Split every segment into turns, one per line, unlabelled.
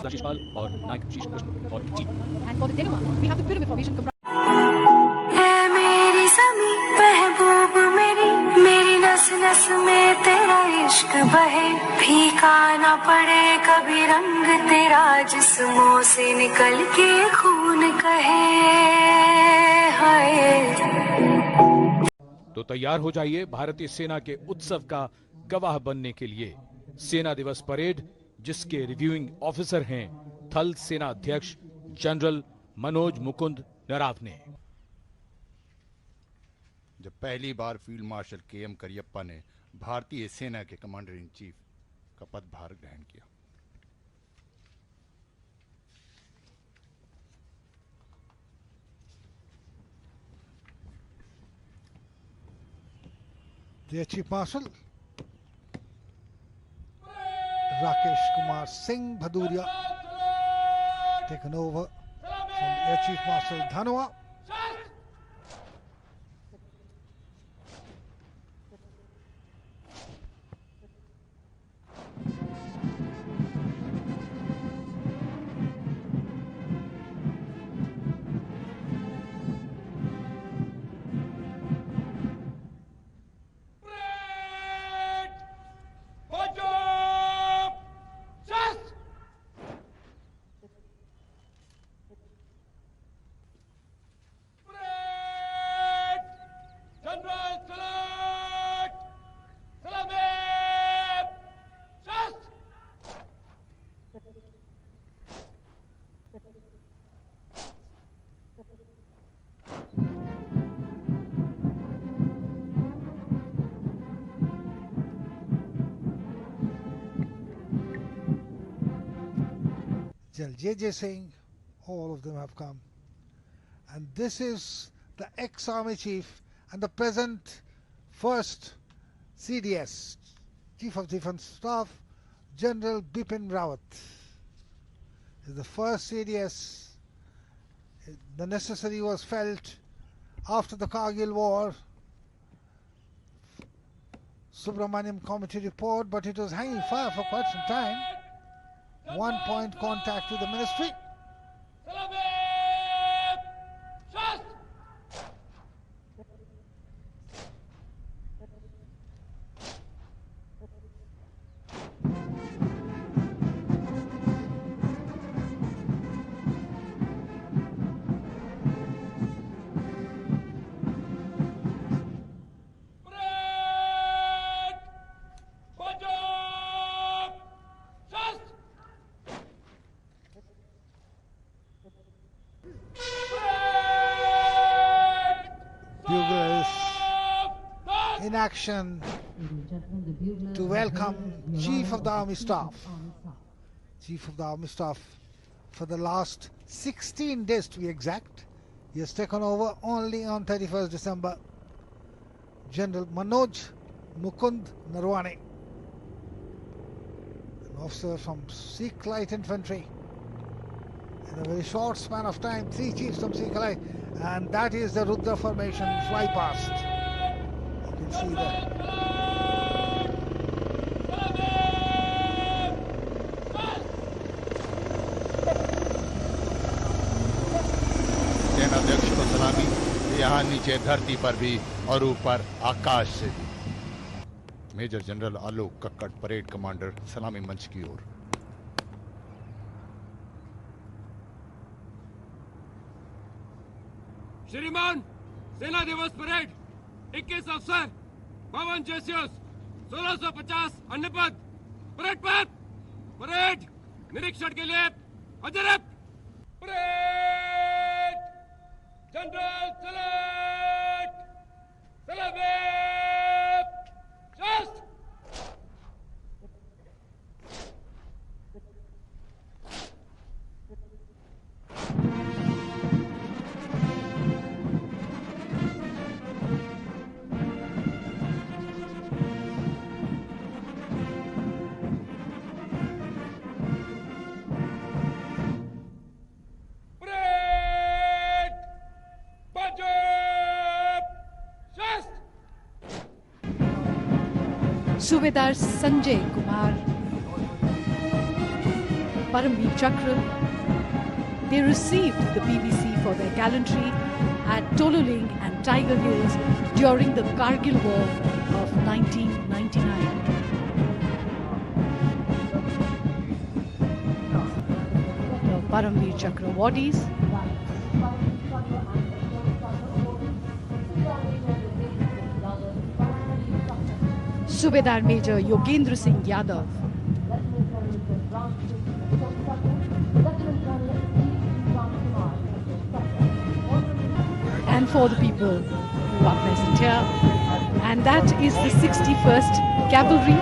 आशीष पाल और नायक शीश कृष्ण और जी।
And for the Telema, we have the pyramid formation comprised.
है मेरी ज़मीं महबूब मेरी, मेरी नस नस में तेरा इश्क बहे, फीका ना पड़े कभी रंग तेरा, जिस्मों से निकल के खून कहे हाय।
तो तैयार हो जाइए भारतीय सेना के उत्सव का गवाह बनने के लिए। सेना दिवस परेड जिसके रिव्यूइंग ऑफिसर हैं थल सेना अध्यक्ष जनरल मनोज मुकुंद नरावने।
जब पहली बार फील्ड मार्शल के.एम. करियप्पा ने भारतीय सेना के कमांडर इन चीफ का पदभार ग्रहण किया,
The Chief Marshal Rakesh Kumar Singh Bhaduria taken over from Air Chief Marshal Dhanwa. General J.J. Singh, all of them have come. And this is the ex-army chief and the present first CDS, Chief of Defence Staff, General Bipin Rawat. Is the first CDS. The necessity was felt after the Kargil war. Subramaniam Committee report, but it was hanging fire for quite some time. 1 point contact with the ministry. Buglers in action to welcome Chief of the Army Staff. Chief of the Army Staff for the last 16 days to be exact. He has taken over only on 31st December. General Manoj Mukund Narwane, an officer from Sikh Light Infantry. In a very short span of time, 3 chiefs from Sikh Light, and that is the Rudra formation fly past. You can see that.
सेनाध्यक्ष को सलामी यहाँ नीचे धरती पर भी और ऊपर आकाश से भी। मेजर जनरल आलोक कक्कड़ परेड कमांडर सलामी मंच की ओर।
श्रीमान, सेना दिवस परेड 21 अफसर 52 जेसीओस 1650 अन्नपद परेड पथ परेड निरीक्षण के लिए अजरब परेड जनरल सलेक्ट सलामी just Budget!
Subedar Sanjay Kumar, Paramveer Chakra. They received the PVC for their gallantry at Tololing and Tiger Hills during the Kargil War of 1999. The Paramveer Chakra awardees. Subedar Major Yogendra Singh Yadav, and for the people who are present here, and that is the 61st Cavalry,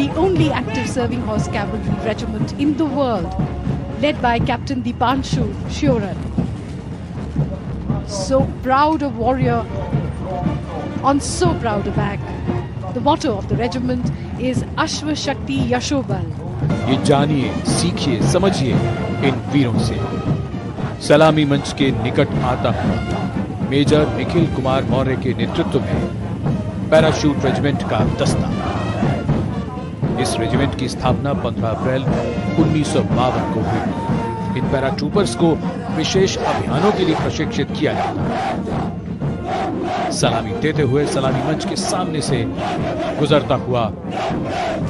the only active serving horse cavalry regiment in the world, led by Captain Dipanshu Shioran. So proud a warrior on so proud a back. The motto of the regiment is Ashwa Shakti Yashobal.
ये जानिए, सीखिए, समझिए इन वीरों से। सलामी मंच के निकट आता हुआ मेजर निखिल कुमार मौर्य के नेतृत्व में पैराशूट रेजिमेंट का दस्ता। इस रेजिमेंट की स्थापना 15 अप्रैल 1952 को हुई। इन पैराट्रूपर्स को विशेष अभियानों के लिए प्रशिक्षित किया जाता है। सलामी देते हुए सलामी मंच के सामने से गुजरता हुआ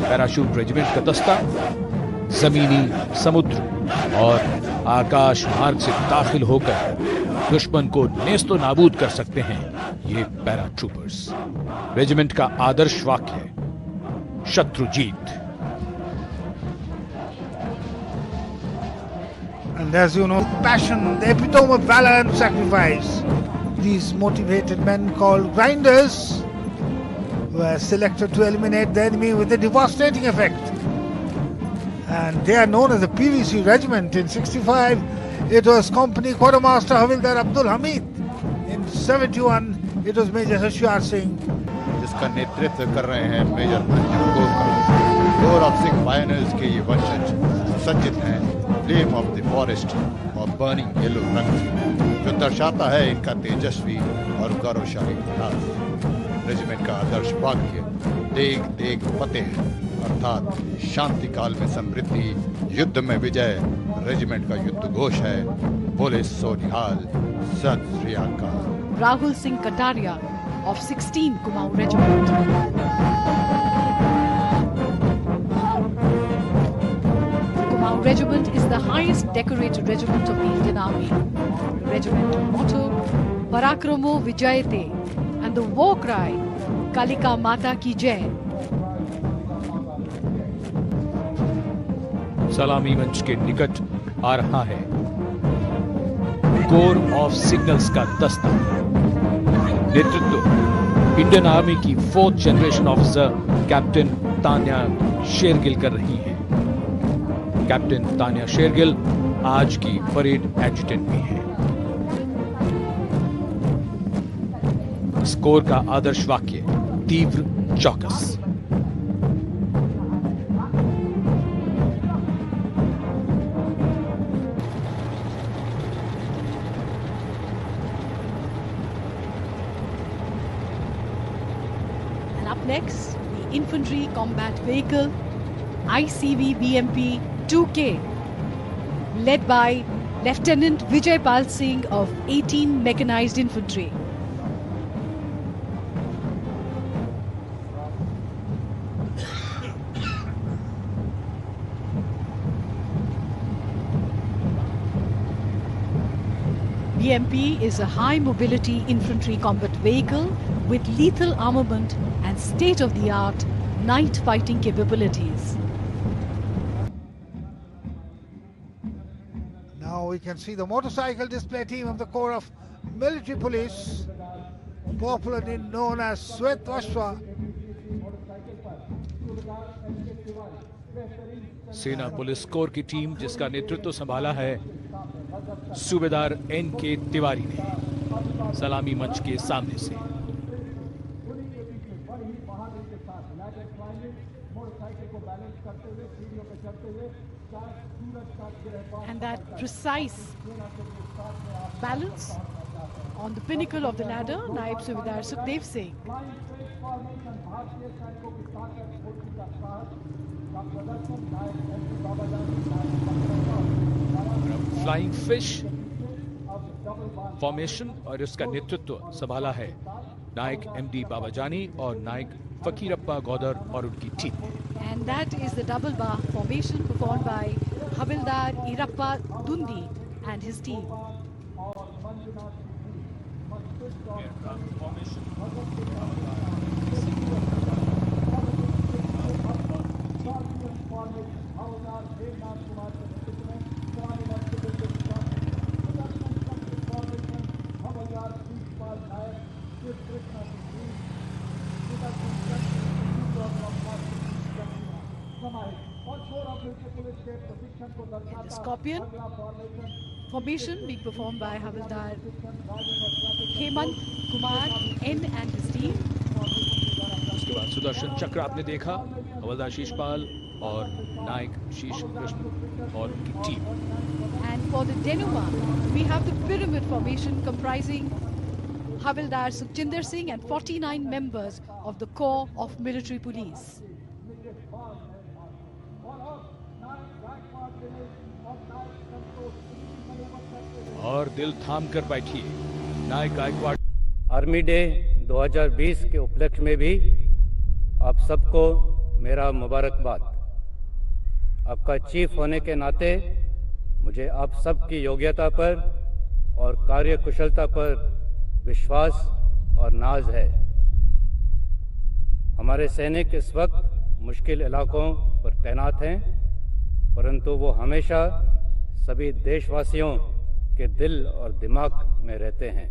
पैराशूट रेजिमेंट का दस्ता जमीनी, समुद्र और आकाश मार्ग से दाखिल होकर दुश्मन को नेस्तो नाबूद कर सकते हैं ये पैराट्रूपर्स। रेजिमेंट का आदर्श वाक्य है शत्रु जीत।
And as you know, passion, the epitome of valor and sacrifice. These motivated men called grinders were selected to eliminate the enemy with a devastating effect. And they are known as the PVC regiment. In 65, it was Company Quartermaster Havildar Abdul Hamid. In 71, it was Major Hoshiar Singh.
जिसका नेतृत्व कर रहे हैं major Anjum Gorkar. Core of Sikh pioneers के ये वंशज सज्जित हैं फ्लेम ऑफ द फॉरेस्ट और बर्निंग येलो रंग से, जो दर्शाता है इनका तेजस्वी और गौरवशाली इतिहास। रेजिमेंट का आदर्श वाक्य देख देख फतेह, अर्थात शांति काल में समृद्धि, युद्ध में विजय। रेजिमेंट का युद्ध घोष है बोले सो निहाल, सत श्री अकाल।
Rahul Singh Kataria of 16 Kumaon Regiment. The Kumaon Regiment is the highest decorated regiment of the Indian Army. The regimental motto, Parakramo Vijayate, and the war cry, Kalika Mata Ki Jai.
सलामी मंच के निकट आ रहा है core of signals का दस्ता। नेतृत्व Indian army की 4th generation officer captain Tanya Shergill कर रही हैं। कैप्टन तान्या शेरगिल आज की परेड एडजुटेंट भी हैं। स्कोर का आदर्श वाक्य तीव्र चौकस।
Up next, the Infantry Combat Vehicle ICV BMP 2K, led by Lieutenant Vijay Pal Singh of 18 Mechanized Infantry. BMP is a high-mobility infantry combat vehicle with lethal armament and state-of-the-art night fighting capabilities.
Now we can see the motorcycle display team of the Corps of Military Police, popularly known as Swet Ashwa.
सेना police core की team जिसका नेतृत्व संभाला है सूबेदार NK Tiwari ने, सलामी मंच के सामने से।
And that precise balance On the pinnacle of the ladder, Naib Subedar Sukhdev Singh.
Flying fish formation और इसका नेतृत्व संभाला है नायक एमडी बाबाजानी और नायक फकीरप्पा गौदर और उनकी team.
And that is the double bar formation performed by Havildar Irappa Dundi and his team. And the Scorpion formation being performed by Havildar Hemant Kumar N and his team.
उसके बाद सुदर्शन चक्र आपने देखा, हवलदार शीशपाल और नायक शीश कृष्ण और उनकी team.
And for the denouement, we have the pyramid formation comprising Havildar Sukhjinder Singh and 49 members of the Corps of Military Police.
और दिल थाम कर बैठिए, नायक गायकवाड़।
आर्मी डे 2020 के उपलक्ष्य में भी आप सबको मेरा मुबारकबाद। आपका चीफ होने के नाते मुझे आप सबकी योग्यता पर और कार्यकुशलता पर विश्वास और नाज है। हमारे सैनिक इस वक्त मुश्किल इलाकों पर तैनात हैं, परंतु वो हमेशा सभी देशवासियों के दिल और दिमाग में रहते हैं।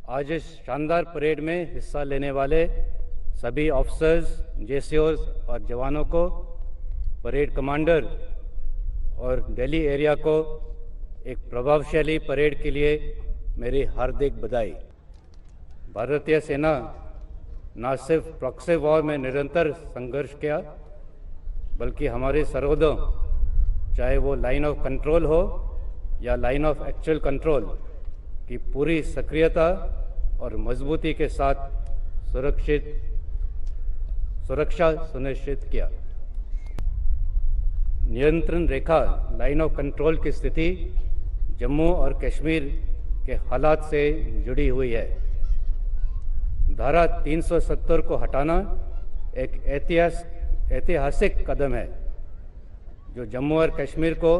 आज इस शानदार परेड में हिस्सा लेने वाले सभी ऑफिसर्स, जेसीओज और जवानों को, परेड कमांडर और दिल्ली एरिया को एक प्रभावशाली परेड के लिए मेरी हार्दिक बधाई। भारतीय सेना न सिर्फ प्रॉक्सी वॉर में निरंतर संघर्ष किया, बल्कि हमारे सरहदों, चाहे वो लाइन ऑफ कंट्रोल हो या लाइन ऑफ एक्चुअल कंट्रोल, की पूरी सक्रियता और मजबूती के साथ सुरक्षा सुनिश्चित किया। नियंत्रण रेखा लाइन ऑफ कंट्रोल की स्थिति जम्मू और कश्मीर के हालात से जुड़ी हुई है। धारा 370 को हटाना एक ऐतिहासिक कदम है, जो जम्मू और कश्मीर को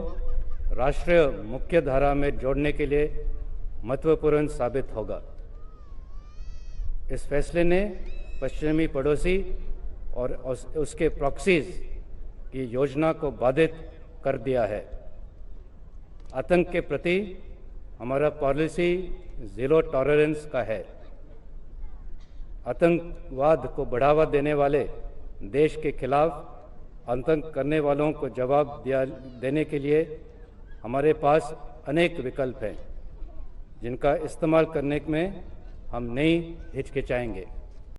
राष्ट्रीय मुख्य धारा में जोड़ने के लिए महत्वपूर्ण साबित होगा। इस फैसले ने पश्चिमी पड़ोसी और उसके प्रॉक्सीज की योजना को बाधित कर दिया है। आतंक के प्रति हमारा पॉलिसी जीरो टॉलरेंस का है। आतंकवाद को बढ़ावा देने वाले देश के खिलाफ आतंक करने वालों को जवाब देने के लिए हमारे पास अनेक विकल्प हैं, जिनका इस्तेमाल करने में हम नहीं हिचकिचाएंगे।